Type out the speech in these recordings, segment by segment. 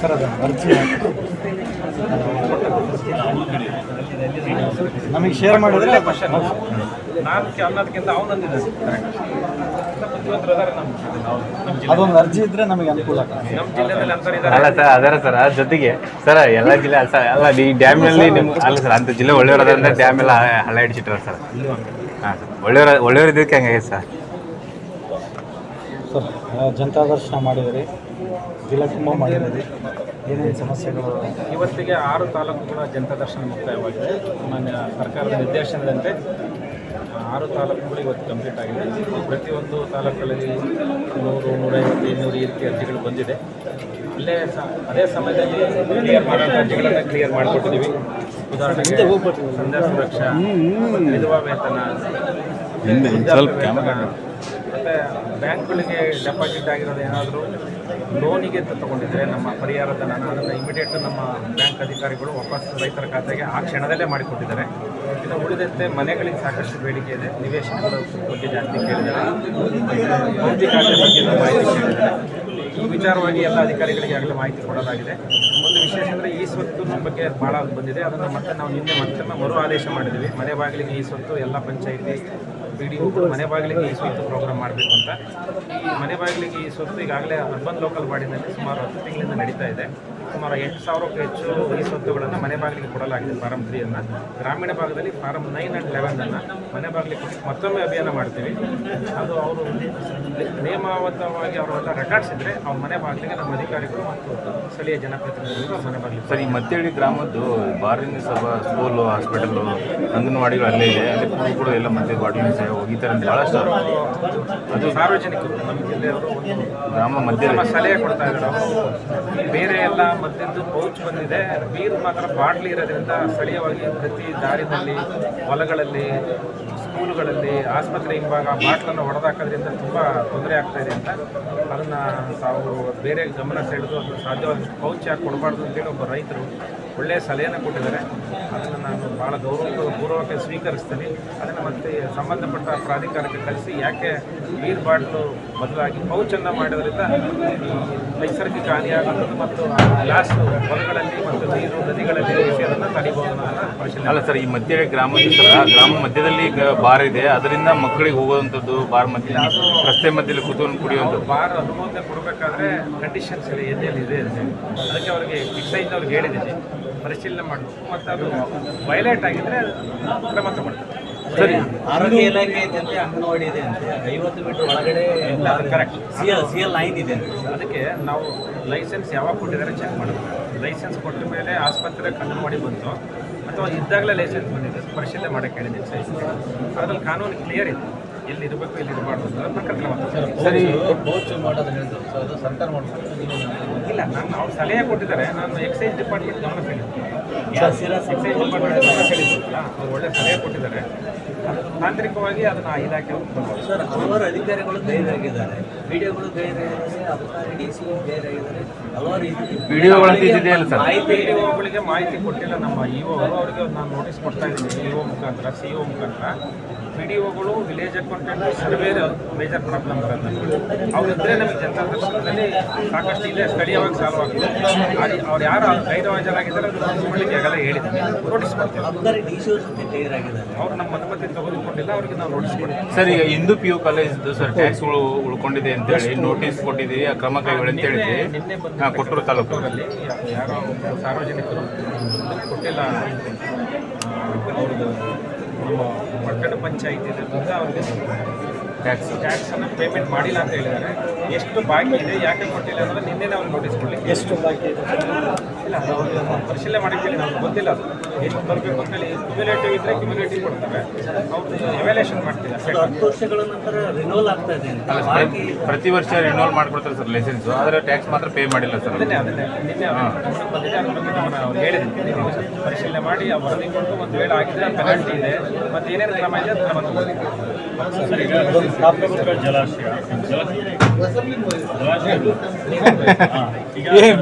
Sir ಅದು ಅರ್ಜಿ ನಮಗೆ ಶೇರ್ ಮಾಡಿದ್ರೆ ಅನ್ನೋದಕ್ಕಿಂತ ಅದೊಂದು ಅರ್ಜಿ ಇದ್ರೆ ನಮಗೆ ಅನುಕೂಲ. ನಮ್ಮ ಜಿಲ್ಲೆಯಲ್ಲಿ ಅಲ್ಲ ಸರ್ ಅದರ ಸರ್ ಅದ್ರ ಜೊತೆಗೆ ಸರ್ ಎಲ್ಲ ಜಿಲ್ಲೆ ಅಲ್ಲ ಈ ಡ್ಯಾಮ್ನಲ್ಲಿ ನಿಮ್ಗೆ ಅಲ್ಲ ಸರ್ ಅಂತ ಜಿಲ್ಲೆ ಒಳ್ಳೆಯವರದಂದ್ರೆ ಡ್ಯಾಮ್ ಎಲ್ಲ ಹಳ್ಳ ಹಿಡಿಸಿಟ್ರ ಸರ್. ಹಾಂ ಸರ್ ಒಳ್ಳೆಯವ್ರ ಇದಕ್ಕೆ ಹೆಂಗೆ ಸರ್ ಜನತಾ ದರ್ಶನ ಮಾಡಿದರೆ ಜಿಲ್ಲಾ ತುಂಬ ಮಾಡಿದರೆ ಏನೇನು ಸಮಸ್ಯೆಗಳು? ಇವತ್ತಿಗೆ 6 ತಾಲೂಕುಗಳ ಜನತಾ ದರ್ಶನ ಮುಕ್ತಾಯವಾಗಿದೆ. ಮಾನ್ಯ ಸರ್ಕಾರದ ನಿರ್ದೇಶನದಂತೆ 6 ತಾಲೂಕುಗಳು ಇವತ್ತು ಕಂಪ್ಲೀಟ್ ಆಗಿದೆ. ಪ್ರತಿಯೊಂದು ತಾಲೂಕುಗಳಲ್ಲಿ 100, 150, 200 ಈ ರೀತಿ ಅರ್ಜಿಗಳು ಬಂದಿದೆ. ಅದೇ ಸಮಯದಲ್ಲಿ ಕ್ಲಿಯರ್ ಮಾಡೋಂಥ ಅರ್ಜಿಗಳನ್ನು ಕ್ಲಿಯರ್ ಮಾಡಿಕೊಟ್ಟಿದ್ದೀವಿ. ಉದಾಹರಣೆಗೆ ಸಂಧ್ಯಾ ಸುರಕ್ಷಾ, ವಿಧವಾ ವೇತನ, ಮತ್ತು ಬ್ಯಾಂಕ್ಗಳಿಗೆ ಡೆಪಾಸಿಟ್ ಆಗಿರೋದು ಏನಾದರೂ ಲೋನಿಗೆ ಅಂತ ತೊಗೊಂಡಿದ್ರೆ ನಮ್ಮ ಪರಿಹಾರಧನ ಅದನ್ನು ಇಮಿಡಿಯೇಟ್ ನಮ್ಮ ಬ್ಯಾಂಕ್ ಅಧಿಕಾರಿಗಳು ವಾಪಸ್ ರೈತರ ಖಾತೆಗೆ ಆ ಕ್ಷಣದಲ್ಲೇ ಮಾಡಿಕೊಟ್ಟಿದ್ದಾರೆ. ಇನ್ನು ಉಳಿದಂತೆ ಮನೆಗಳಿಗೆ ಸಾಕಷ್ಟು ಬೇಡಿಕೆ ಇದೆ. ನಿವೇಶನಗಳ ಬಗ್ಗೆ ಜಾಸ್ತಿ ಕೇಳಿದ್ದಾರೆ, ಭೌತಿಕ ಖಾತೆ ಬಗ್ಗೆ ಮಾಹಿತಿ ಕೇಳಿದ್ದಾರೆ. ಈ ವಿಚಾರವಾಗಿ ಎಲ್ಲ ಅಧಿಕಾರಿಗಳಿಗೆ ಆಗಲೇ ಮಾಹಿತಿ ಕೊಡಲಾಗಿದೆ. ಒಂದು ವಿಶೇಷ ಅಂದರೆ ಈ ಸ್ವತ್ತು ನಮ್ಮ ಬಗ್ಗೆ ಭಾಳ ಬಂದಿದೆ. ಅದನ್ನು ಮತ್ತೆ ನಾವು ನಿನ್ನೆ ಮತ್ತೆ ಮರು ಆದೇಶ ಮಾಡಿದ್ದೀವಿ. ಮನೆ ಬಾಗಿಲಿಗೆ ಈ ಸ್ವತ್ತು ಎಲ್ಲ ಪಂಚಾಯಿತಿ PDO ಮನೆ ಬಾಗಿಲಿಗೆ ಈ ಸ್ವತ್ತು ಪ್ರೋಗ್ರಾಮ್ ಮಾಡಬೇಕು ಅಂತ. ಈ ಮನೆ ಬಾಗಿಲಿಗೆ ಈ ಸ್ವತ್ತು ಈಗಾಗಲೇ ಅರ್ಬನ್ ಲೋಕಲ್ ಬಾಡಿನಲ್ಲಿ ಸುಮಾರು 10 ತಿಂಗಳಿಂದ ನಡೀತಾ ಇದೆ. ಸುಮಾರು 8,000ಕ್ಕೂ ಹೆಚ್ಚು ಈ ಸ್ವತ್ತುಗಳನ್ನು ಮನೆ ಬಾಗಿಲಿಗೆ ಕೊಡಲಾಗಿದೆ. ಫಾರಂ 3 ಗ್ರಾಮೀಣ ಭಾಗದಲ್ಲಿ ಫಾರಂ 9 and 11 ಮನೆ ಬಾಗಿಲಿಗೆ ಮತ್ತೊಮ್ಮೆ ಅಭಿಯಾನ ಮಾಡ್ತೀವಿ. ಅದು ಅವರು ನಿಯಮಬದ್ಧವಾಗಿ ಅವರೆಲ್ಲ ರೆಕಾರ್ಡ್ಸ್ ಇದ್ದರೆ ಅವ್ರ ಮನೆ ಬಾಗಿಲಿಗೆ ನಮ್ಮ ಅಧಿಕಾರಿಗಳು ಮತ್ತು ಸ್ಥಳೀಯ ಜನಪ್ರತಿನಿಧಿಗಳು ಮನೆ ಬಾಗಿಲಿಗೆ. ಸರ್, ಈ ಮತ್ತೇಳಿ ಗ್ರಾಮದ್ದು ಬಾರಿನ ಸಭಾ ಸ್ಕೂಲು, ಹಾಸ್ಪಿಟಲು, ಅಂಗನವಾಡಿಗಳು ಅಲ್ಲೇ ಇದೆ. ಅಲ್ಲಿ ಕೂಡ ಎಲ್ಲ ಮತ್ತೆ ಬಾಟಲಿನ ಸೇವೆ ಹೋಗಿದ್ದಾರೆ ಅಂತ ಭಾಳಷ್ಟು ಅದು ಸಾರ್ವಜನಿಕರು ನಮ್ಮ ಜಿಲ್ಲೆಯವರು ಗ್ರಾಮ ಮಧ್ಯ ಸಲಹೆ ಕೊಡ್ತಾ ಇದ್ದಾರೆ. ಬೇರೆ ಎಲ್ಲ ಮದ್ದಿದ್ದು ಪೌಚ್ ಬಂದಿದೆ, ಬೀರು ಮಾತ್ರ ಬಾಟ್ಲಿ ಇರೋದ್ರಿಂದ ಸ್ಥಳೀಯವಾಗಿ ಪ್ರತಿ ದಾರಿನಲ್ಲಿ, ಹೊಲಗಳಲ್ಲಿ, ಸ್ಕೂಲುಗಳಲ್ಲಿ, ಆಸ್ಪತ್ರೆ ಹಿಂಭಾಗ ಬಾಟ್ಲನ್ನು ಹೊಡೆದಾಕೋದ್ರಿಂದ ತುಂಬ ತೊಂದರೆ ಆಗ್ತಾಯಿದೆ ಅಂತ ಅದನ್ನು ತಾವು ಬೇರೆ ಗಮನ ಸೆಳೆದು ಅದು ಸಾಧ್ಯವಾದಷ್ಟು ಪೌಚ್ ಯಾಕೆ ಕೊಡಬಾರ್ದು ಅಂತೇಳಿ ಒಬ್ಬ ರೈತರು ಒಳ್ಳೆಯ ಸಲಹೆಯನ್ನು ಕೊಟ್ಟಿದ್ದಾರೆ. ಅದನ್ನು ನಾನು ಭಾಳ ಗೌರವಪೂರ್ವಕ ಸ್ವೀಕರಿಸ್ತೀನಿ. ಅದನ್ನು ಮತ್ತೆ ಸಂಬಂಧಪಟ್ಟ ಪ್ರಾಧಿಕಾರಕ್ಕೆ ಕಳಿಸಿ ಯಾಕೆ ಬೀರ್ ಬಾಟ್ಲು ಬದಲಾಗಿ ಪೌಚನ್ನು ಮಾಡೋದ್ರಿಂದ ನೈಸರ್ಗಿಕ ಹಾನಿಯಾಗುವುದು ಮತ್ತು ಗ್ಲಾಸ್ ಹೊಲಗಳಲ್ಲಿ ಮತ್ತು ನೀರು ನದಿಗಳಲ್ಲಿ ಅದನ್ನು ತಡಿಬಹುದು ಅನ್ನೋದನ್ನು ಪರಿಶೀಲನೆ. ಅಲ್ಲ ಸರ್, ಈ ಮಧ್ಯ ಗ್ರಾಮದ ಗ್ರಾಮ ಮಧ್ಯದಲ್ಲಿ ಬಾರ್ ಇದೆ, ಅದರಿಂದ ಮಕ್ಕಳಿಗೆ ಹೋಗುವಂಥದ್ದು ಬಾರ್ ಮಧ್ಯೆ ರಸ್ತೆ ಮಧ್ಯದಲ್ಲಿ ಕೂತ್ಕೊಂಡು ಕುಡಿಯುವಂಥದ್ದು. ಬಾರ್ ಅನುಮೋದನೆ ಕೊಡಬೇಕಾದ್ರೆ ಕಂಡೀಷನ್ಸ್ ಇದೆ, ಎಲ್ಲೆಲ್ಲಿ ಇದೆ ಅಂತ. ಅದಕ್ಕೆ ಅವರಿಗೆ ಎಕ್ಸೈಜ್ ಅವ್ರಿಗೆ ಹೇಳಿದ್ದೀನಿ ಪರಿಶೀಲನೆ ಮಾಡಬೇಕು. ಮತ್ತು ಅದು ವೈಲೇಟ್ ಆಗಿದ್ದರೆ ಕ್ರಮ ತಗೊಳ್ತಾರೆ. ಸರಿ, ಆರೋಗ್ಯ ಇಲಾಖೆ ಜೊತೆ ಅಂಗನವಾಡಿ ಇದೆ ಅಂತ 50 ಮೀಟರ್ ಒಳಗಡೆ ಕರೆಕ್ಟ್ CL ಲೈನ್ ಇದೆ ಅಂತ. ಅದಕ್ಕೆ ನಾವು ಲೈಸೆನ್ಸ್ ಯಾವಾಗ ಕೊಟ್ಟಿದ್ದಾರೆ ಚೆಕ್ ಮಾಡಬೇಕು. ಲೈಸೆನ್ಸ್ ಕೊಟ್ಟ ಮೇಲೆ ಆಸ್ಪತ್ರೆಗೆ ಅಂಗನವಾಡಿ ಬಂತು ಅಥವಾ ಇದ್ದಾಗಲೇ ಲೈಸೆನ್ಸ್ ಬಂದಿದೆ ಪರಿಶೀಲನೆ ಮಾಡೋಕ್ಕೆ ಹೇಳಿದ್ದೀನಿ. ಅದರಲ್ಲಿ ಕಾನೂನು ಕ್ಲಿಯರ್ ಇದೆ, ಎಲ್ಲಿ ಇರಬೇಕು ಎಲ್ಲಿ ಇರಬಾರ್ದು ಅಂತ ಪ್ರಕಾರ ಕ್ರಮ. ಸರಿ, ಪೌಚ್ ಮಾಡೋದು ಹೇಳಿದ್ರು ಅದು ಸರ್ಕಾರ ಮಾಡಬೇಕು. ಇಲ್ಲ, ನಾನು ಅವ್ರು ಸಲಹೆ ಕೊಟ್ಟಿದ್ದಾರೆ. ನಾನು ಎಕ್ಸೈಸ್ ಡಿಪಾರ್ಟ್ಮೆಂಟ್ ಗಮನ ಸೆಳೆದಿದ್ದೀನಿ. ಎಕ್ಸೈಸ್ ಡಿಪಾರ್ಟ್ಮೆಂಟ್ ಗಮನ ಸೆಳೆದಿಲ್ಲ, ಅವ್ರು ಒಳ್ಳೆ ಸಲಹೆ ಕೊಟ್ಟಿದ್ದಾರೆ. ತಾಂತ್ರಿಕವಾಗಿ ಅದನ್ನು ಇಲಾಖೆ ಸರ್, ಹಲವಾರು ಅಧಿಕಾರಿಗಳು ಧೈರ್ಯರಾಗಿದ್ದಾರೆ, PDOಗಳು ಧೈರ್ಯರಾಗಿದ್ದಾರೆ, ಅಬಕಾರಿ DC ಧೈರ್ಯರಾಗಿದ್ದಾರೆ. ಹಲವಾರು PDOಗಳಿಗೆ ಮಾಹಿತಿ ಕೊಟ್ಟಿಲ್ಲ ನಮ್ಮ EO ಅವರು. ಅವರಿಗೆ ನಾನು ನೋಟಿಸ್ ಕೊಡ್ತಾ ಇದ್ದೀನಿ EO ಮುಖಾಂತರ, CO ಮುಖಾಂತರ. PDOಗಳು ವಿಲೇಜ್ ಅಕೌಂಟೆಂಟ್ ಸರ್ವೇ ಮೇಜರ್ ಪ್ರಾಬ್ಲಮ್ ಬರುತ್ತೆ. ಅವರಿದ್ದರೆ ನಮಗೆ ಜನತಾ ದರ್ಶನದಲ್ಲಿ ಸಾಕಷ್ಟು ಇದೆ, ಸ್ಥಳೀಯವಾಗಿ ಸಾಲ್ವ್ ಆಗ್ತದೆ. ಅವ್ರು ಯಾರು ಗೈರ್ಹಾಜರಾಗಿದ್ದಾರೆ ಅದು ನೋಡಿಕೊಳ್ಳಿಕ್ಕೆ ಆಗಲ್ಲ ಹೇಳಿದ್ದೀನಿ, ನೋಟಿಸ್ ಕೊಡ್ತೀವಿ. ಅವ್ರು ನಮ್ಮ ಅನುಮತಿ ತೆಗೆದುಕೊಂಡಿಲ್ಲ, ಅವರಿಗೆ ನಾವು ನೋಟಿಸ್ ಕೊಡ್ತೀವಿ. ಸರ್, ಈಗ ಹಿಂದೂ PU ಕಾಲೇಜ್ದು ಸರ್ ಟ್ಯಾಕ್ಸ್ಗಳು ಉಳ್ಕೊಂಡಿದೆ ಅಂತೇಳಿ ನೋಟಿಸ್ ಕೊಟ್ಟಿದ್ದೀವಿ, ಆ ಕ್ರಮ ಕೈಗೊಳ್ಳಿ ಅಂತ ಹೇಳಿದ್ವಿ. ನಿನ್ನೆ ಕೊಟ್ಟೂರು ತಾಲೂಕಲ್ಲಿ ಯಾರೋ ಸಾರ್ವಜನಿಕರು ಕೊಟ್ಟಿಲ್ಲ, ಅವ್ರದ್ದು ನಮ್ಮ ಪಟ್ಟಣ ಪಂಚಾಯಿತಿ ಇರೋದ್ರಿಂದ ಅವ್ರಿಗೆ ಟ್ಯಾಕ್ಸನ್ನು ಪೇಮೆಂಟ್ ಮಾಡಿಲ್ಲ ಅಂತ ಹೇಳಿದ್ದಾರೆ. ಎಷ್ಟು ಬಾಕಿ ಇದೆ, ಯಾಕೆ ಕೊಟ್ಟಿಲ್ಲ ಅಂದರೆ ನಿನ್ನೆ ಅವ್ರಿಗೆ ನೋಟಿಸ್ ಕೊಡಲಿಕ್ಕೆ. ಎಷ್ಟು ಬಾಕಿ ಇದೆ ಇಲ್ಲ, ಅದು ಅವ್ರಿಗೆ ಪರಿಶೀಲನೆ ಮಾಡಿದ್ದೀವಿ, ನಮ್ಗೆ ಗೊತ್ತಿಲ್ಲ ಅದು ಎಷ್ಟು ಬರಬೇಕು ಅಂತೇಳಿ. ಕ್ಯುಮ್ಯುಲೇಟಿವ್ ಇದ್ದರೆ ಕ್ಯುಮ್ಯುಲೇಟಿವ್ ಕೊಡ್ತಾರೆ, ಅವ್ರದ್ದು ಎವ್ಯಾಲ್ಯೂಯೇಷನ್ ಮಾಡ್ತಿಲ್ಲ. 10 ವರ್ಷಗಳ ನಂತರ ರಿನೋಲ್ ಆಗ್ತಾ ಇದೆ ಅಂತ ಪ್ರತಿ ವರ್ಷ ರಿನೋಲ್ ಮಾಡ್ಕೊಡ್ತಾರೆ ಸರ್ ಲೈಸೆನ್ಸು, ಆದರೆ ಟ್ಯಾಕ್ಸ್ ಮಾತ್ರ ಪೇ ಮಾಡಿಲ್ಲ ಸರ್. ಅದನ್ನೇ ನಿನ್ನೆ ಬಂದಿದೆ, ಅದ್ರ ಬಗ್ಗೆ ಅವ್ರು ಹೇಳಿದ್ದೀನಿ. ಪರಿಶೀಲನೆ ಮಾಡಿ ಆ ವರದಿ ಕೊಟ್ಟು ಒಂದು ವೇಳೆ ಆಗಿದ್ರೆ ಪೆನಾಲ್ಟಿ ಇದೆ, ಮತ್ತು ಏನೇನು ಕ್ರಮ ಇದೆ ಅದು ಕ್ರಮ ತಗೊಳ್ತೀವಿ.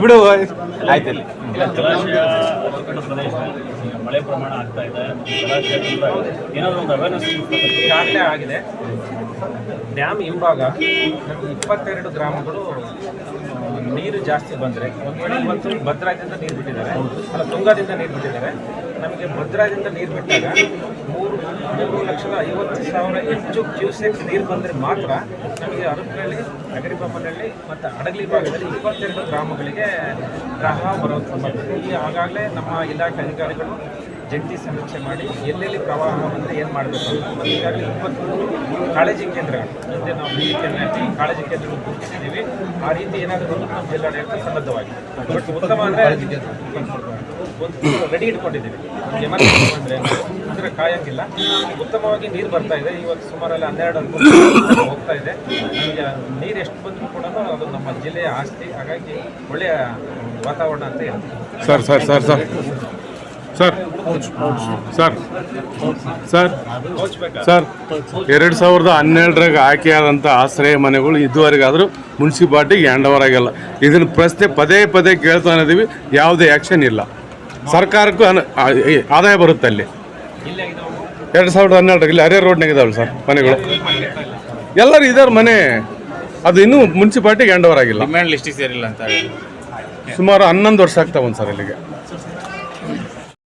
ಬಿಡು ಆಯ್ತಲ್ಲಿ. ಮಳೆ ಪ್ರಮಾಣ ಆಗ್ತಾ ಇದೆ, ಏನಾದರೂ ಒಂದು ಅವೇರ್ನೆಸ್ ಈಗಾಗಲೇ ಆಗಿದೆ. ಡ್ಯಾಮ್ ಹಿಂಭಾಗ 22 ಗ್ರಾಮಗಳು ನೀರು ಜಾಸ್ತಿ ಬಂದರೆ ಒಂದು ವೇಳೆ ಇವತ್ತು ಭದ್ರಾದಿಂದ ನೀರು ಬಿಟ್ಟಿದ್ದಾರೆ, ಅಲ್ಲ ತುಂಗಾದಿಂದ ನೀರು ಬಿಟ್ಟಿದ್ದಾರೆ. ನಮಗೆ ಭದ್ರಾದಿಂದ ನೀರು ಬಿಟ್ಟಾಗ 3,50,000 ಹೆಚ್ಚು ಕ್ಯೂಸೆಕ್ಸ್ ನೀರು ಬಂದರೆ ಮಾತ್ರ ನಮಗೆ ಅರಪನಹಳ್ಳಿ, ಅಗರಿಬೊಮ್ಮನಹಳ್ಳಿ ಮತ್ತು ಹಡಗಲಿ ಭಾಗದಲ್ಲಿ 22 ಗ್ರಾಮಗಳಿಗೆ ಪ್ರವಾಹ ಬರೋ ಸಂಬಂಧ. ಆಗಾಗಲೇ ನಮ್ಮ ಇಲಾಖೆ ಅಧಿಕಾರಿಗಳು ಜಂಟಿ ಸಮೀಕ್ಷೆ ಮಾಡಿ ಎಲ್ಲೆಲ್ಲಿ ಪ್ರವಾಹ ಬಂದರೆ ಏನು ಮಾಡಬೇಕು ಅಂತ ಈಗಾಗಲೇ 23 ಕಾಳಜಿ ಕೇಂದ್ರಗಳು, ಮುಂದೆ ನಾವು BKNT ಕಾಳಜಿ ಕೇಂದ್ರಗಳು ಗುರುತಿಸಿದ್ದೀವಿ. ಆ ರೀತಿ ಏನಾದರೂ ನಮ್ಮ ಜಿಲ್ಲಾಡಳಿತ ಸನ್ನದ್ಧವಾಗಿದೆ. ಬಟ್ ಉತ್ತಮ ಅಂದರೆ ಒಂದು ರೆಡಿ ಇಟ್ಕೊಂಡಿದ್ದೀವಿ. ಎಮರ್ಜೆನ್ಸಿ ಬಂದರೆ ಅಂದರೆ ಕಾಯೋಕ್ಕಿಲ್ಲ. ಉತ್ತಮವಾಗಿ ನೀರು ಬರ್ತಾ ಇದೆ. ಇವತ್ತು ಸುಮಾರಲ್ಲಿ 12 ಹೋಗ್ತಾ ಇದೆ. ನಮಗೆ ನೀರು ಎಷ್ಟು ಬಂದರೂ ಕೂಡ ಅದು ನಮ್ಮ ಜಿಲ್ಲೆಯ ಆಸ್ತಿ. ಹಾಗಾಗಿ ಒಳ್ಳೆಯ ವಾತಾವರಣ ಅಂತ ಹೇಳ್ತೀವಿ. Sir sir sir sir sir sir sir sir 2012ರಾಗ ಆಯ್ಕೆಯಾದಂಥ ಆಶ್ರಯ ಮನೆಗಳು ಇದುವರೆಗಾದರೂ ಮುನ್ಸಿಪಾಲ್ಟಿಗೆ ಹ್ಯಾಂಡ್ ಓವರ್ ಆಗಿಲ್ಲ. ಇದನ್ನು ಪ್ರಶ್ನೆ ಪದೇ ಪದೇ ಕೇಳ್ತಾ ಇದ್ದೀವಿ, ಯಾವುದೇ ಆ್ಯಕ್ಷನ್ ಇಲ್ಲ. ಸರ್ಕಾರಕ್ಕೂ ಆದಾಯ ಬರುತ್ತೆ ಅಲ್ಲಿ. 2012 ಇಲ್ಲಿ ಹರಿಹರ ರೋಡ್ನಾಗ ಇದಾವಲ್ಲ ಸರ್ ಮನೆಗಳು, ಎಲ್ಲರೂ ಇದಾರೆ ಮನೆ. ಅದು ಇನ್ನೂ ಮುನ್ಸಿಪಾಲ್ಟಿಗೆ ಹ್ಯಾಂಡ್ ಓವರ್ ಆಗಿಲ್ಲ. ಡಿಮ್ಯಾಂಡ್ ಲಿಸ್ಟಿಗೆ ಸೇರಿಲ್ಲ ಅಂತ ಸುಮಾರು 11 ವರ್ಷ ಆಗ್ತಾ ಒಂದು ಸರ್ ಇಲ್ಲಿಗೆ.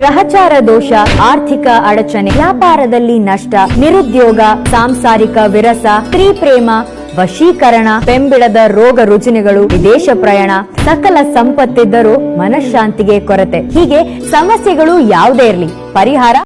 ಗ್ರಹಚಾರ ದೋಷ, ಆರ್ಥಿಕ ಅಡಚಣೆ, ವ್ಯಾಪಾರದಲ್ಲಿ ನಷ್ಟ, ನಿರುದ್ಯೋಗ, ಸಾಂಸಾರಿಕ ವಿರಸ, ಸ್ತ್ರೀ ಪ್ರೇಮ, ವಶೀಕರಣ, ಬೆಂಬಿಡದ ರೋಗ ರುಜಿನಗಳು, ವಿದೇಶ ಪ್ರಯಾಣ, ಸಕಲ ಸಂಪತ್ತಿದ್ದರೂ ಮನಃಶಾಂತಿಗೆ ಕೊರತೆ. ಹೀಗೆ ಸಮಸ್ಯೆಗಳು ಯಾವುದೇ ಇರಲಿ, ಪರಿಹಾರ